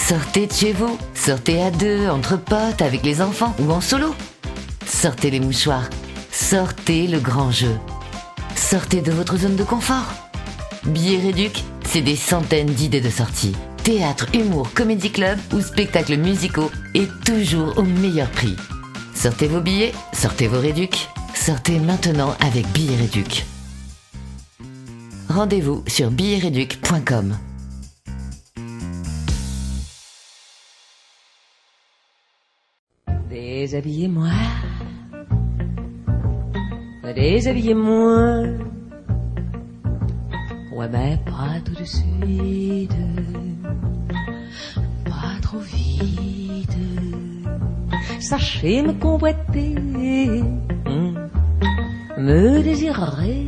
Sortez de chez vous, sortez à deux, entre potes, avec les enfants ou en solo. Sortez les mouchoirs, sortez le grand jeu. Sortez de votre zone de confort. Billets Réduc, c'est des centaines d'idées de sorties. Théâtre, humour, comédie club ou spectacles musicaux et toujours au meilleur prix. Sortez vos billets, sortez vos Réduc. Sortez maintenant avec Billets Réduc. Rendez-vous sur billetsreduc.com. Déshabillez-moi, déshabillez-moi. Ouais, mais pas tout de suite, pas trop vite. Sachez me convoiter, me désirer.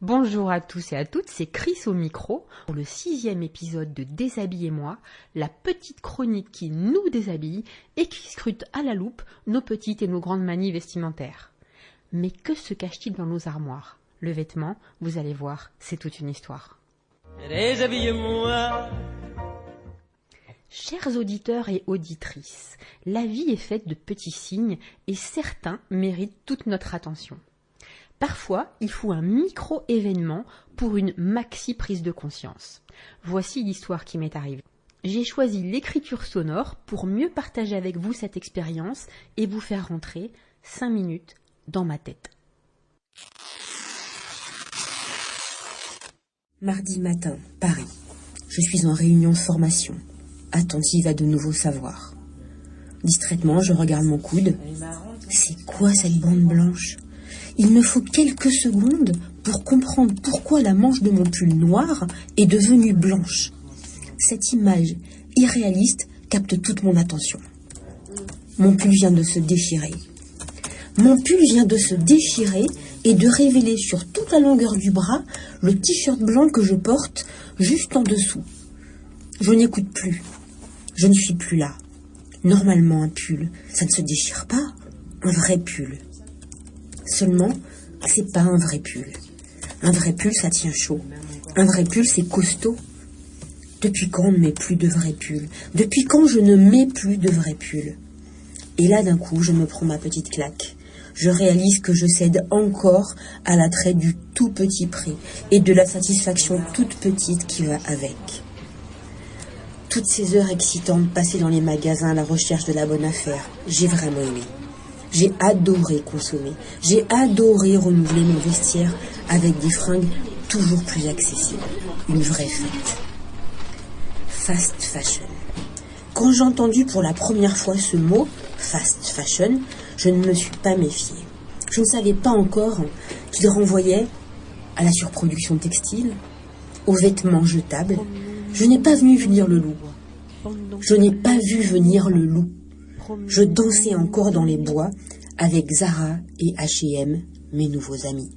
Bonjour à tous et à toutes, c'est Chris au micro pour le 6e épisode de Déshabillez-moi, la petite chronique qui nous déshabille et qui scrute à la loupe nos petites et nos grandes manies vestimentaires. Mais que se cache-t-il dans nos armoires ? Le vêtement, vous allez voir, c'est toute une histoire. Déshabillez-moi. Chers auditeurs et auditrices, la vie est faite de petits signes et certains méritent toute notre attention. Parfois, il faut un micro-événement pour une maxi prise de conscience. Voici l'histoire qui m'est arrivée. J'ai choisi l'écriture sonore pour mieux partager avec vous cette expérience et vous faire rentrer 5 minutes dans ma tête. Mardi matin, Paris. Je suis en réunion de formation, attentive à de nouveaux savoirs. Distraitement, je regarde mon coude. C'est quoi cette bande blanche ? Il me faut quelques secondes pour comprendre pourquoi la manche de mon pull noir est devenue blanche. Cette image irréaliste capte toute mon attention. Mon pull vient de se déchirer. Mon pull vient de se déchirer et de révéler sur toute la longueur du bras le t-shirt blanc que je porte juste en dessous. Je n'écoute plus. Je ne suis plus là. Normalement, un pull, ça ne se déchire pas. Un vrai pull. Seulement, c'est pas un vrai pull. Un vrai pull, ça tient chaud. Un vrai pull, c'est costaud. Depuis quand on ne met plus de vrais pulls ? Depuis quand je ne mets plus de vrais pulls ? Et là, d'un coup, je me prends ma petite claque. Je réalise que je cède encore à l'attrait du tout petit prix et de la satisfaction toute petite qui va avec. Toutes ces heures excitantes passées dans les magasins à la recherche de la bonne affaire, j'ai vraiment aimé. J'ai adoré consommer. J'ai adoré renouveler mon vestiaire avec des fringues toujours plus accessibles. Une vraie fête. Fast fashion. Quand j'ai entendu pour la première fois ce mot, fast fashion, je ne me suis pas méfiée. Je ne savais pas encore qu'il renvoyait à la surproduction textile, aux vêtements jetables. Je n'ai pas vu venir le loup. Je n'ai pas vu venir le loup. Je dansais encore dans les bois avec Zara et H&M, mes nouveaux amis.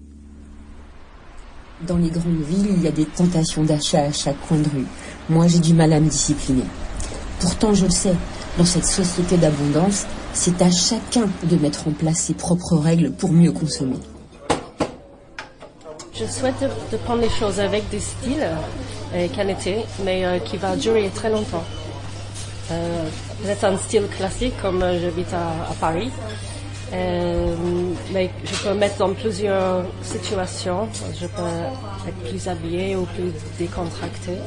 Dans les grandes villes, il y a des tentations d'achat à chaque coin de rue. Moi, j'ai du mal à me discipliner. Pourtant, je le sais, dans cette société d'abondance, c'est à chacun de mettre en place ses propres règles pour mieux consommer. Je souhaite de prendre les choses avec des styles et qualité, mais qui va durer très longtemps. Peut-être un style classique comme j'habite à Paris, mais je peux mettre dans plusieurs situations. Je peux être plus habillée ou plus décontractée,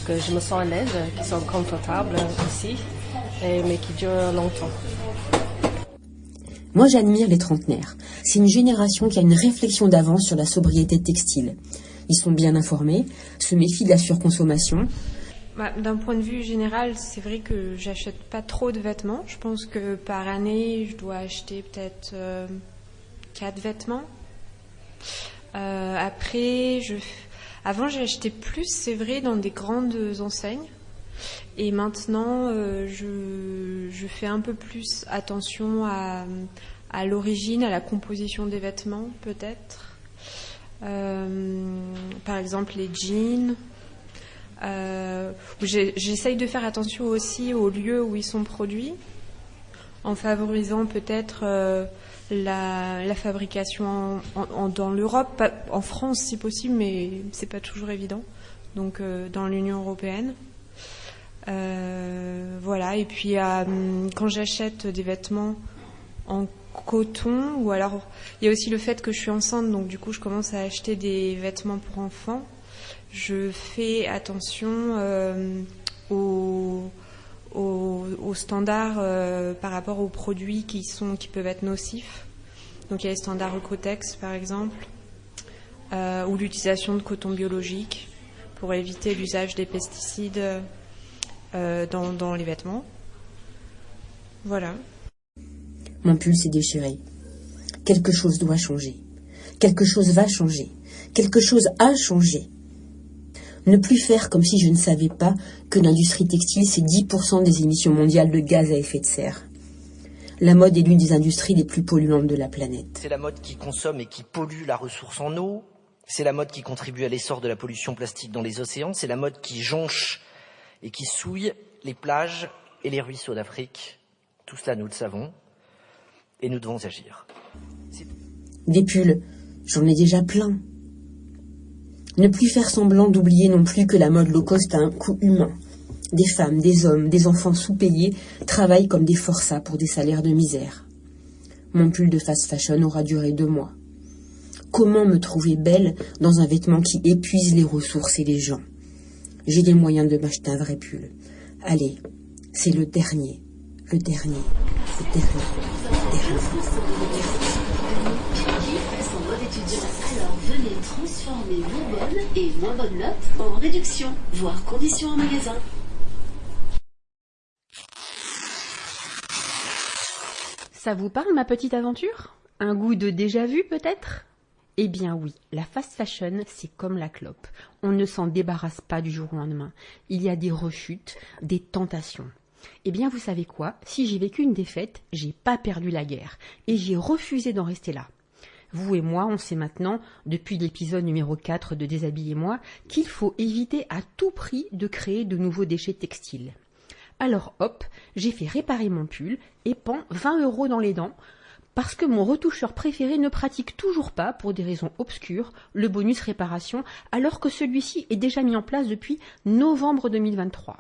que je me sens à l'aise, qui sont confortables aussi, mais qui durent longtemps. Moi, j'admire les trentenaires. C'est une génération qui a une réflexion d'avance sur la sobriété textile. Ils sont bien informés, se méfient de la surconsommation. D'un point de vue général, c'est vrai que j'achète pas trop de vêtements. Je pense que par année, je dois acheter peut-être 4 vêtements. Après, avant, j'ai acheté plus, c'est vrai, dans des grandes enseignes. Et maintenant, je fais un peu plus attention à l'origine, à la composition des vêtements, peut-être. Par exemple, les jeans. J'essaye de faire attention aussi aux lieux où ils sont produits, en favorisant peut-être la fabrication dans l'Europe, en France si possible, mais c'est pas toujours évident. Donc dans l'Union européenne. Voilà, et puis quand j'achète des vêtements en coton, ou alors il y a aussi le fait que je suis enceinte, donc du coup je commence à acheter des vêtements pour enfants. Je fais attention aux standards par rapport aux produits qui peuvent être nocifs. Donc il y a les standards Ocotex par exemple, ou l'utilisation de coton biologique pour éviter l'usage des pesticides dans les vêtements. Voilà. Mon pull s'est déchiré. Quelque chose doit changer. Quelque chose va changer. Quelque chose a changé. Ne plus faire comme si je ne savais pas que l'industrie textile, c'est 10% des émissions mondiales de gaz à effet de serre. La mode est l'une des industries les plus polluantes de la planète. C'est la mode qui consomme et qui pollue la ressource en eau. C'est la mode qui contribue à l'essor de la pollution plastique dans les océans. C'est la mode qui jonche et qui souille les plages et les ruisseaux d'Afrique. Tout cela, nous le savons. Et nous devons agir. Des pulls, j'en ai déjà plein. Ne plus faire semblant d'oublier non plus que la mode low cost a un coût humain. Des femmes, des hommes, des enfants sous-payés travaillent comme des forçats pour des salaires de misère. Mon pull de fast fashion aura duré 2 mois. Comment me trouver belle dans un vêtement qui épuise les ressources et les gens? J'ai les moyens de m'acheter un vrai pull. Allez, c'est le dernier. Alors venez transformer vos bonnes et moins bonnes notes en réduction, voire conditions en magasin. Ça vous parle, ma petite aventure? Un goût de déjà-vu, peut-être? Eh bien oui, la fast fashion, c'est comme la clope. On ne s'en débarrasse pas du jour au lendemain. Il y a des rechutes, des tentations. Eh bien, vous savez quoi? Si j'ai vécu une défaite, j'ai pas perdu la guerre. Et j'ai refusé d'en rester là. Vous et moi, on sait maintenant, depuis l'épisode numéro 4 de Déshabillez-moi, qu'il faut éviter à tout prix de créer de nouveaux déchets textiles. Alors hop, j'ai fait réparer mon pull et pends 20 € dans les dents, parce que mon retoucheur préféré ne pratique toujours pas, pour des raisons obscures, le bonus réparation, alors que celui-ci est déjà mis en place depuis novembre 2023.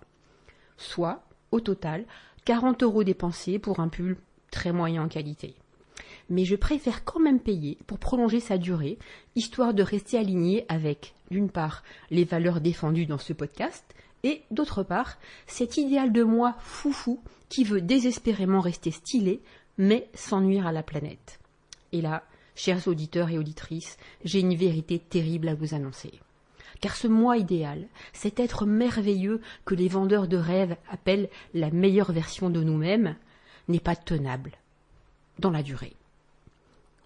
Soit, au total, 40 € dépensés pour un pull très moyen en qualité. Mais je préfère quand même payer pour prolonger sa durée, histoire de rester aligné avec, d'une part, les valeurs défendues dans ce podcast, et d'autre part, cet idéal de moi foufou qui veut désespérément rester stylé, mais sans nuire à la planète. Et là, chers auditeurs et auditrices, j'ai une vérité terrible à vous annoncer. Car ce moi idéal, cet être merveilleux que les vendeurs de rêves appellent la meilleure version de nous-mêmes, n'est pas tenable dans la durée.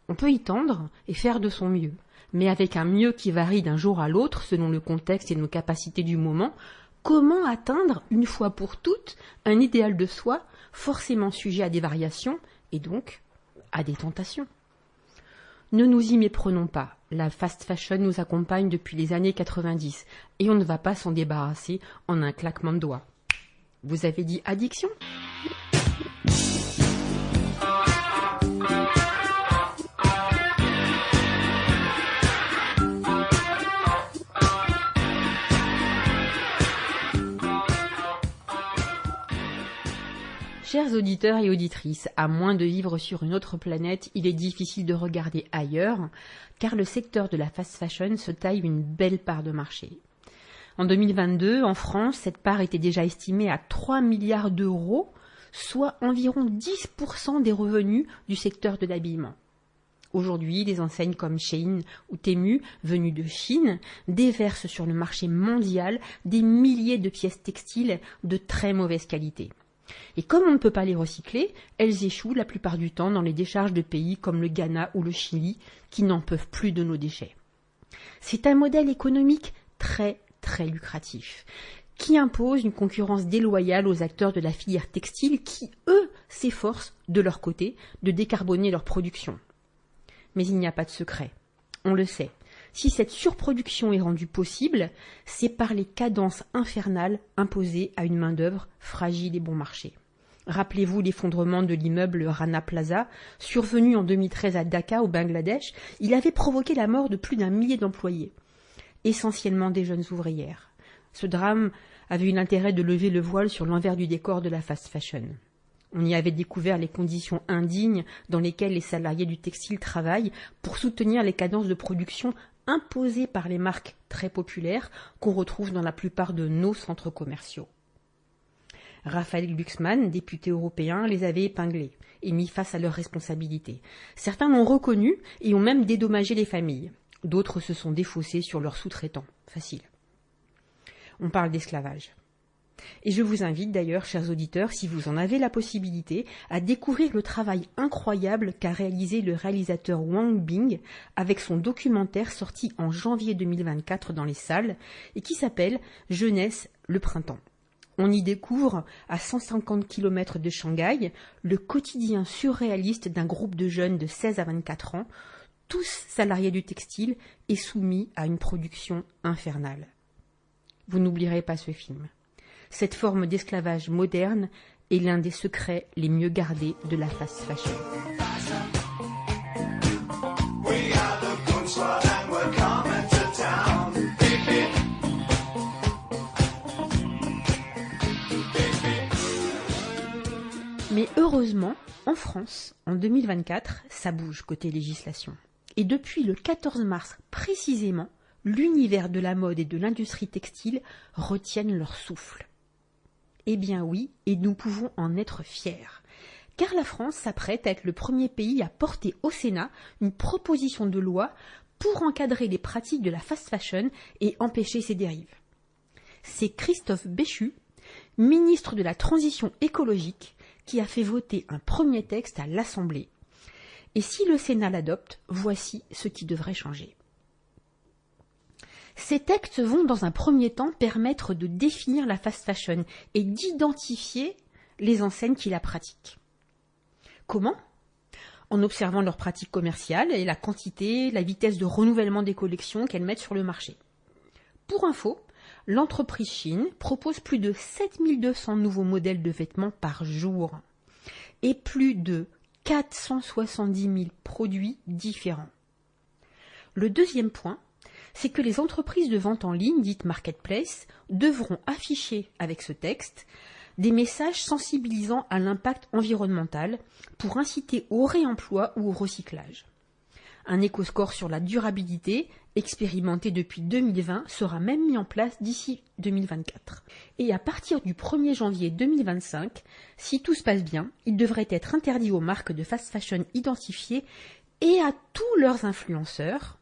On peut y tendre et faire de son mieux, mais avec un mieux qui varie d'un jour à l'autre selon le contexte et nos capacités du moment, comment atteindre une fois pour toutes un idéal de soi forcément sujet à des variations et donc à des tentations? Ne nous y méprenons pas, la fast fashion nous accompagne depuis les années 90 et on ne va pas s'en débarrasser en un claquement de doigts. Vous avez dit addiction ? Chers auditeurs et auditrices, à moins de vivre sur une autre planète, il est difficile de regarder ailleurs, car le secteur de la fast fashion se taille une belle part de marché. En 2022, en France, cette part était déjà estimée à 3 milliards €, soit environ 10% des revenus du secteur de l'habillement. Aujourd'hui, des enseignes comme Shein ou Temu, venues de Chine, déversent sur le marché mondial des milliers de pièces textiles de très mauvaise qualité. Et comme on ne peut pas les recycler, elles échouent la plupart du temps dans les décharges de pays comme le Ghana ou le Chili, qui n'en peuvent plus de nos déchets. C'est un modèle économique très lucratif, qui impose une concurrence déloyale aux acteurs de la filière textile qui, eux, s'efforcent, de leur côté, de décarboner leur production. Mais il n'y a pas de secret, on le sait. Si cette surproduction est rendue possible, c'est par les cadences infernales imposées à une main-d'œuvre fragile et bon marché. Rappelez-vous l'effondrement de l'immeuble Rana Plaza, survenu en 2013 à Dhaka, au Bangladesh. Il avait provoqué la mort de plus d'1 millier d'employés, essentiellement des jeunes ouvrières. Ce drame avait eu l'intérêt de lever le voile sur l'envers du décor de la fast fashion. On y avait découvert les conditions indignes dans lesquelles les salariés du textile travaillent pour soutenir les cadences de production imposées par les marques très populaires qu'on retrouve dans la plupart de nos centres commerciaux. Raphaël Glucksmann, député européen, les avait épinglés et mis face à leurs responsabilités. Certains l'ont reconnu et ont même dédommagé les familles. D'autres se sont défaussés sur leurs sous-traitants. Facile. On parle d'esclavage. Et je vous invite d'ailleurs, chers auditeurs, si vous en avez la possibilité, à découvrir le travail incroyable qu'a réalisé le réalisateur Wang Bing avec son documentaire sorti en janvier 2024 dans les salles et qui s'appelle « Jeunesse, le printemps ». On y découvre, à 150 km de Shanghai, le quotidien surréaliste d'un groupe de jeunes de 16 à 24 ans, tous salariés du textile et soumis à une production infernale. Vous n'oublierez pas ce film. Cette forme d'esclavage moderne est l'un des secrets les mieux gardés de la fast fashion. Mais heureusement, en France, en 2024, ça bouge côté législation. Et depuis le 14 mars précisément, l'univers de la mode et de l'industrie textile retiennent leur souffle. Eh bien oui, et nous pouvons en être fiers. Car la France s'apprête à être le premier pays à porter au Sénat une proposition de loi pour encadrer les pratiques de la fast fashion et empêcher ses dérives. C'est Christophe Béchu, ministre de la Transition écologique, qui a fait voter un premier texte à l'Assemblée. Et si le Sénat l'adopte, voici ce qui devrait changer. Ces textes vont dans un premier temps permettre de définir la fast fashion et d'identifier les enseignes qui la pratiquent. Comment ? En observant leurs pratiques commerciales et la quantité, la vitesse de renouvellement des collections qu'elles mettent sur le marché. Pour info, l'entreprise Shein propose plus de 7200 nouveaux modèles de vêtements par jour et plus de 470 000 produits différents. Le deuxième point, c'est que les entreprises de vente en ligne, dites marketplace, devront afficher avec ce texte des messages sensibilisant à l'impact environnemental pour inciter au réemploi ou au recyclage. Un éco-score sur la durabilité, expérimenté depuis 2020, sera même mis en place d'ici 2024. Et à partir du 1er janvier 2025, si tout se passe bien, il devrait être interdit aux marques de fast fashion identifiées et à tous leurs influenceurs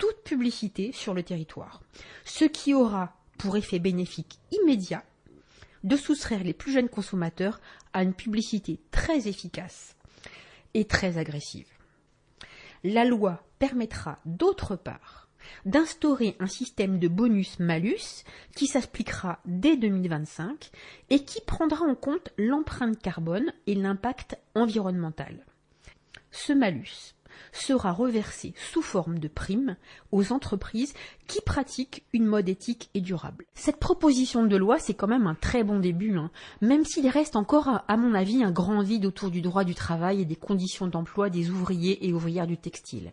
toute publicité sur le territoire, ce qui aura pour effet bénéfique immédiat de soustraire les plus jeunes consommateurs à une publicité très efficace et très agressive. La loi permettra d'autre part d'instaurer un système de bonus-malus qui s'appliquera dès 2025 et qui prendra en compte l'empreinte carbone et l'impact environnemental. Ce malus sera reversé sous forme de primes aux entreprises qui pratiquent une mode éthique et durable. Cette proposition de loi, c'est quand même un très bon début, même s'il reste encore, à mon avis, un grand vide autour du droit du travail et des conditions d'emploi des ouvriers et ouvrières du textile.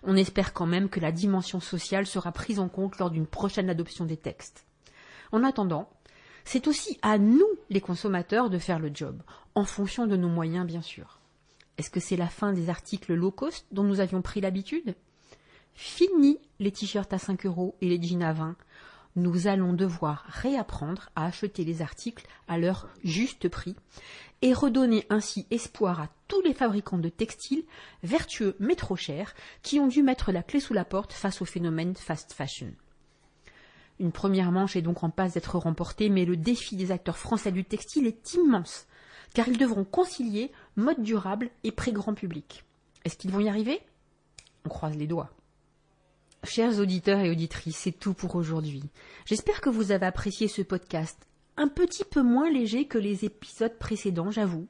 On espère quand même que la dimension sociale sera prise en compte lors d'une prochaine adoption des textes. En attendant, c'est aussi à nous, les consommateurs, de faire le job, en fonction de nos moyens, bien sûr. Est-ce que c'est la fin des articles low cost dont nous avions pris l'habitude ? Fini les t-shirts à 5 € et les jeans à 20. Nous allons devoir réapprendre à acheter les articles à leur juste prix et redonner ainsi espoir à tous les fabricants de textiles, vertueux mais trop chers, qui ont dû mettre la clé sous la porte face au phénomène fast fashion. Une première manche est donc en passe d'être remportée, mais le défi des acteurs français du textile est immense, car ils devront concilier mode durable et prix grand public. Est-ce qu'ils vont y arriver ? On croise les doigts. Chers auditeurs et auditrices, c'est tout pour aujourd'hui. J'espère que vous avez apprécié ce podcast, un petit peu moins léger que les épisodes précédents, j'avoue.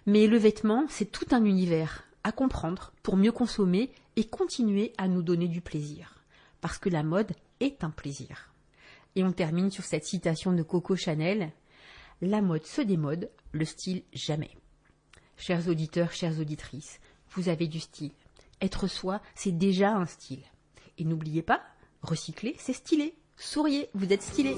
Mais le vêtement, c'est tout un univers à comprendre pour mieux consommer et continuer à nous donner du plaisir. Parce que la mode est un plaisir. Et on termine sur cette citation de Coco Chanel. La mode se démode, le style jamais. Chers auditeurs, chères auditrices, vous avez du style. Être soi, c'est déjà un style. Et n'oubliez pas, recycler, c'est stylé. Souriez, vous êtes stylés.